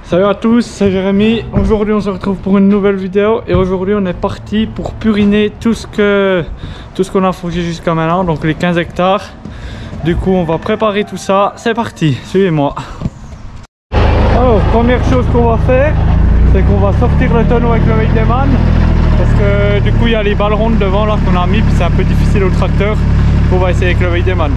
Salut à tous, c'est Jérémy. Aujourd'hui on se retrouve pour une nouvelle vidéo et aujourd'hui on est parti pour puriner tout ce qu'on a forgé jusqu'à maintenant, donc les 15 hectares. Du coup on va préparer tout ça, c'est parti, suivez-moi. Alors première chose qu'on va faire, c'est qu'on va sortir le tonneau avec le Weidemann parce que du coup il y a les balles rondes devant là qu'on a mis, puis c'est un peu difficile au tracteur. On va essayer avec le Weidemann.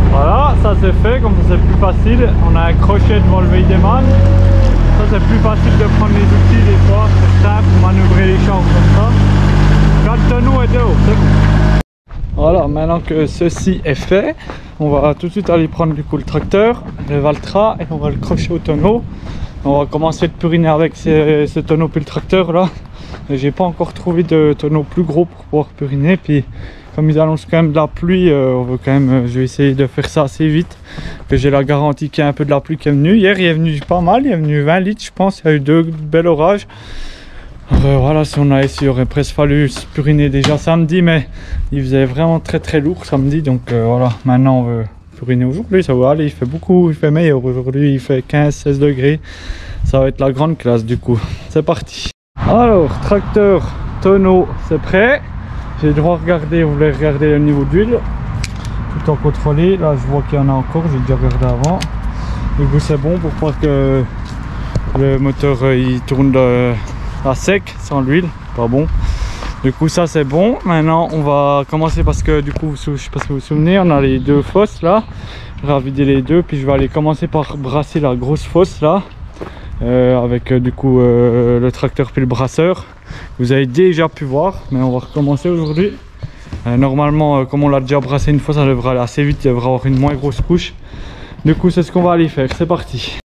Voilà, ça c'est fait, comme ça c'est plus facile. On a un crochet devant le Weidemann. Ça c'est plus facile de prendre les outils des fois, c'est simple pour manœuvrer les champs comme ça. Quand le tonneau est dehors, c'est bon. Voilà, maintenant que ceci est fait, on va tout de suite aller prendre du coup le tracteur, le Valtra, et on va le crocher au tonneau. On va commencer de puriner avec ce tonneau puis le tracteur là. J'ai pas encore trouvé de tonneau plus gros pour pouvoir puriner, puis comme ils annoncent quand même de la pluie, on veut quand même, je vais essayer de faire ça assez vite, que j'ai la garantie qu'il y a un peu de la pluie qui est venue. Hier il est venu pas mal, il est venu 20 litres je pense, il y a eu deux belles orages. Voilà, si on a essayé, il aurait presque fallu se puriner déjà samedi, mais il faisait vraiment très lourd samedi, donc voilà, maintenant on veut puriner aujourd'hui, ça va aller, il fait beaucoup, il fait meilleur aujourd'hui, il fait 15-16 degrés, ça va être la grande classe du coup. C'est parti. Alors, tracteur, tonneau, c'est prêt. J'ai le droit de regarder, vous voulez regarder le niveau d'huile tout en contrôler. Là je vois qu'il y en a encore, j'ai déjà regardé avant. Du coup c'est bon pour pas que le moteur il tourne à sec sans l'huile, pas bon. Du coup ça c'est bon. Maintenant on va commencer parce que du coup je sais pas si vous vous souvenez, on a les deux fosses là. Je vais vider les deux, puis je vais aller commencer par brasser la grosse fosse là. Avec du coup le tracteur puis le brasseur. Vous avez déjà pu voir, mais on va recommencer aujourd'hui. Normalement comme on l'a déjà brassé une fois, ça devrait aller assez vite, il devrait avoir une moins grosse couche. Du coup c'est ce qu'on va aller faire, c'est parti.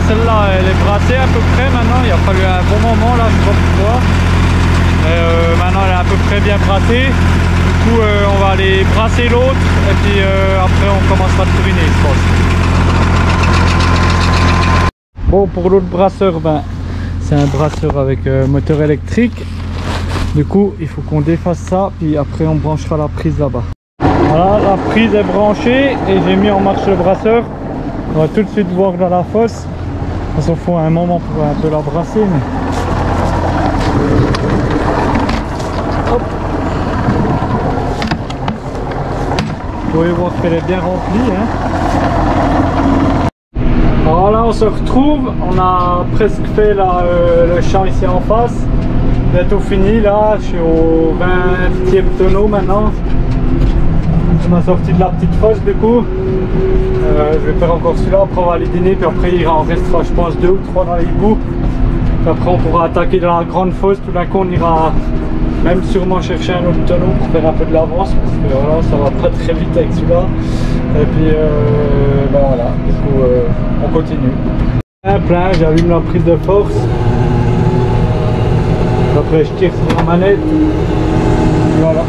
Celle-là elle est brassée à peu près maintenant, il a fallu un bon moment là, je sais pas pourquoi. Mais maintenant elle est à peu près bien brassée. Du coup on va aller brasser l'autre et puis après on commencera à puriner je pense. Bon, pour l'autre brasseur, c'est un brasseur avec moteur électrique. Du coup il faut qu'on défasse ça, puis après on branchera la prise là-bas. Voilà, la prise est branchée et j'ai mis en marche le brasseur. On va tout de suite voir dans la fosse. Il faut un moment pour un peu la brasser. Mais... Hop. Vous pouvez voir qu'elle est bien remplie. Hein. Alors là on se retrouve, on a presque fait là, le champ ici en face. Bientôt fini là, je suis au 20e tonneau maintenant. On a sorti de la petite fosse du coup. Je vais faire encore celui-là, après on va aller dîner, puis après il en restera je pense 2 ou 3 dans les bouts. Puis après on pourra attaquer dans la grande fosse, tout d'un coup on ira même sûrement chercher un autre tonneau pour faire un peu de l'avance, parce que voilà, ça va pas très vite avec celui-là. Et puis ben voilà, du coup on continue. Plein, j'allume la prise de force. Après je tire sur la manette. Voilà.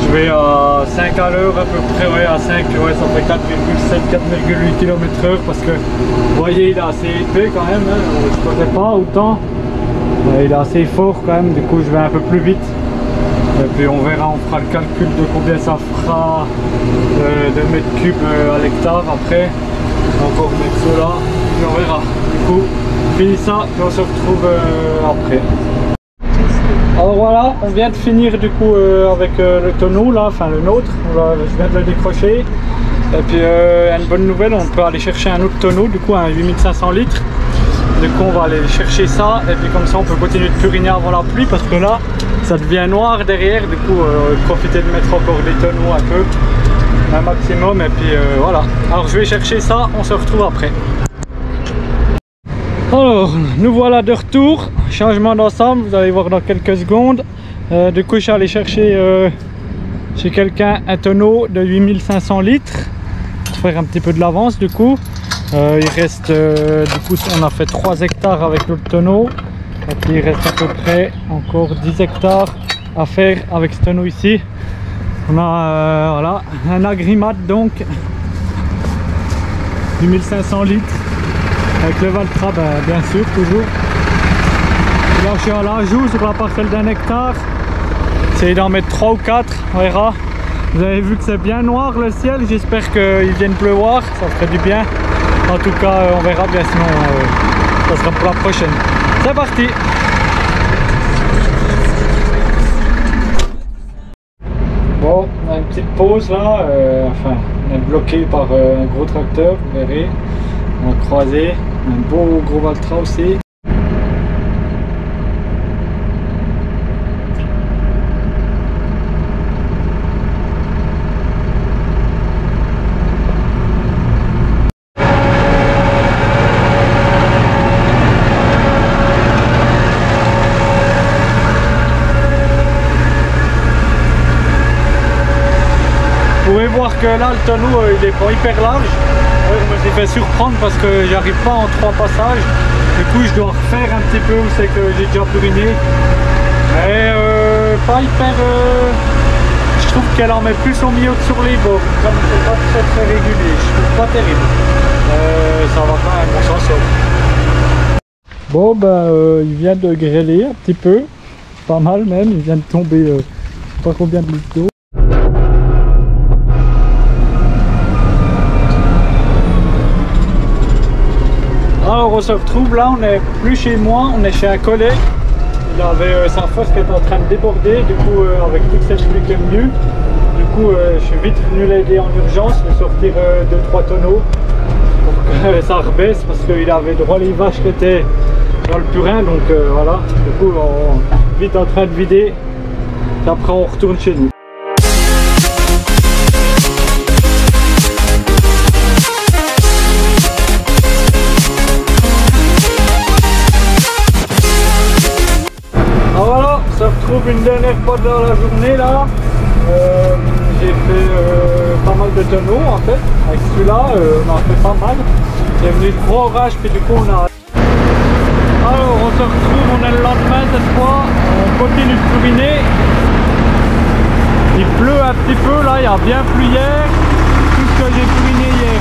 Je vais à 5 à l'heure à peu près, ouais à 5, ouais, ça fait 4,7, 4,8 km/h parce que vous voyez il est assez épais quand même, hein, je ne connais pas autant. Il est assez fort quand même, du coup je vais un peu plus vite. Et puis on verra, on fera le calcul de combien ça fera de mètres cubes à l'hectare après. Encore mettre cela, puis on verra. Du coup, on finit ça, puis on se retrouve après. Alors voilà, on vient de finir du coup avec le tonneau là, enfin le nôtre, je viens de le décrocher. Et puis une bonne nouvelle, on peut aller chercher un autre tonneau, du coup un 8500 litres. Du coup on va aller chercher ça et puis comme ça on peut continuer de puriner avant la pluie parce que là ça devient noir derrière, du coup profiter de mettre encore des tonneaux un peu, un maximum et puis voilà. Alors je vais chercher ça, on se retrouve après. Alors nous voilà de retour, changement d'ensemble, vous allez voir dans quelques secondes. Du coup je suis allé chercher chez quelqu'un un tonneau de 8500 litres pour faire un petit peu de l'avance du coup. Il reste, du coup on a fait 3 hectares avec l'autre tonneau et puis il reste à peu près encore 10 hectares à faire avec ce tonneau ici. On a voilà, un agrimat donc 8500 litres avec le Valtra bien sûr toujours. Et là je suis à l'ajout sur la parcelle d'1 hectare, essayer d'en mettre 3 ou 4, on verra. Vous avez vu que c'est bien noir le ciel, j'espère qu'il vienne pleuvoir, ça ferait du bien. En tout cas, on verra bien, sinon ça sera pour la prochaine. C'est parti! Bon, on a une petite pause là, enfin, on est bloqué par un gros tracteur, vous verrez. On a croisé un beau gros Valtra aussi. Vous pouvez voir que là le tonneau il est pas hyper large. Je me suis fait surprendre parce que j'arrive pas en 3 passages. Du coup je dois refaire un petit peu où c'est que j'ai déjà puriné. Mais pas hyper... je trouve qu'elle en met plus au milieu que sur les bords. Comme c'est pas très régulier, je trouve pas terrible. Ça va quand même, on s'en sort. Bon il vient de grêler un petit peu. Pas mal même, il vient de tomber je sais pas combien de litres d'eau. Alors on se retrouve là, on n'est plus chez moi, on est chez un collègue. Il avait sa fosse qui était en train de déborder, du coup avec toute cette pluie qui est venue. Du coup je suis vite venu l'aider en urgence, de sortir 2-3 tonneaux pour que ça rebaisse parce qu'il avait droit les vaches qui étaient dans le purin. Donc voilà, du coup on est vite en train de vider et après on retourne chez nous. Une dernière fois dans la journée là, j'ai fait pas mal de tonneaux en fait. Avec celui-là, on en a fait pas mal. Il est venu de gros orage, puis du coup on a... Alors on se retrouve, on est le lendemain cette fois, on continue de puriner. Il pleut un petit peu là, il y a bien plu hier. Tout ce que j'ai puriné hier,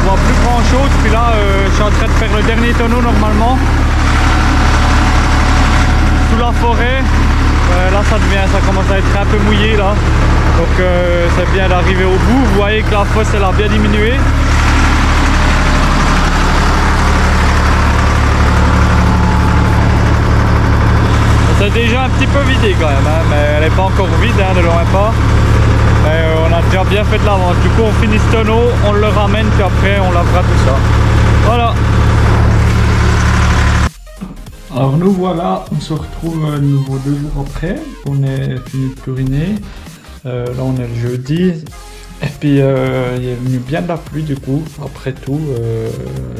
on voit plus grand chose. Puis là, je suis en train de faire le dernier tonneau normalement. Sous la forêt, là ça commence à être un peu mouillé là, donc c'est bien d'arriver au bout. Vous voyez que la fosse elle a bien diminué. C'est déjà un petit peu vidé quand même, hein, mais elle n'est pas encore vide, hein, de loin pas. Mais on a déjà bien fait de l'avance. Du coup on finit ce tonneau, on le ramène puis après on lavera tout ça. Voilà. Alors nous voilà, on se retrouve à nouveau 2 jours après. On est fini de puriner. Là on est le jeudi. Et puis il est venu bien de la pluie du coup, après tout,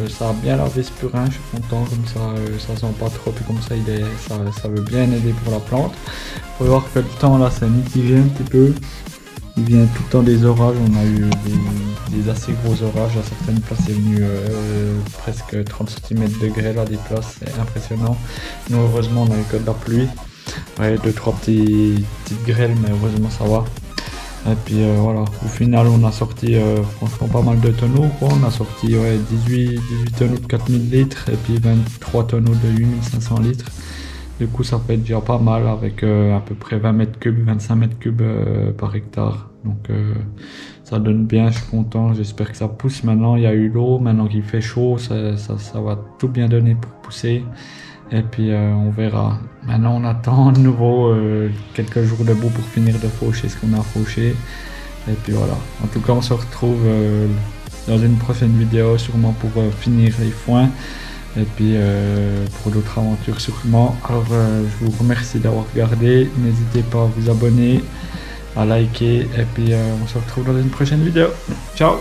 ça a bien lavé ce purin, je suis content, comme ça ça sent pas trop, puis comme ça, ça veut bien aider pour la plante. Faut voir que le temps là c'est mitigé un petit peu, il vient tout le temps des orages, on a eu des assez gros orages, à certaines places il est venu presque 30 cm de grêle à des places, c'est impressionnant. Nous heureusement on a eu que de la pluie, ouais, 2-3 petites grêles mais heureusement ça va. Et puis voilà, au final on a sorti franchement pas mal de tonneaux quoi. On a sorti 18 tonneaux de 4000 litres et puis 23 tonneaux de 8500 litres. Du coup ça fait déjà pas mal avec à peu près 20 mètres cubes, 25 mètres cubes par hectare. Donc ça donne bien, je suis content, j'espère que ça pousse maintenant. Il y a eu l'eau, maintenant qu'il fait chaud, ça va tout bien donner pour pousser. Et puis on verra. Maintenant on attend de nouveau quelques jours debout pour finir de faucher ce qu'on a fauché. Et puis voilà. En tout cas on se retrouve dans une prochaine vidéo sûrement pour finir les foins. Et puis pour d'autres aventures sûrement. Alors je vous remercie d'avoir regardé. N'hésitez pas à vous abonner, à liker. Et puis on se retrouve dans une prochaine vidéo. Ciao!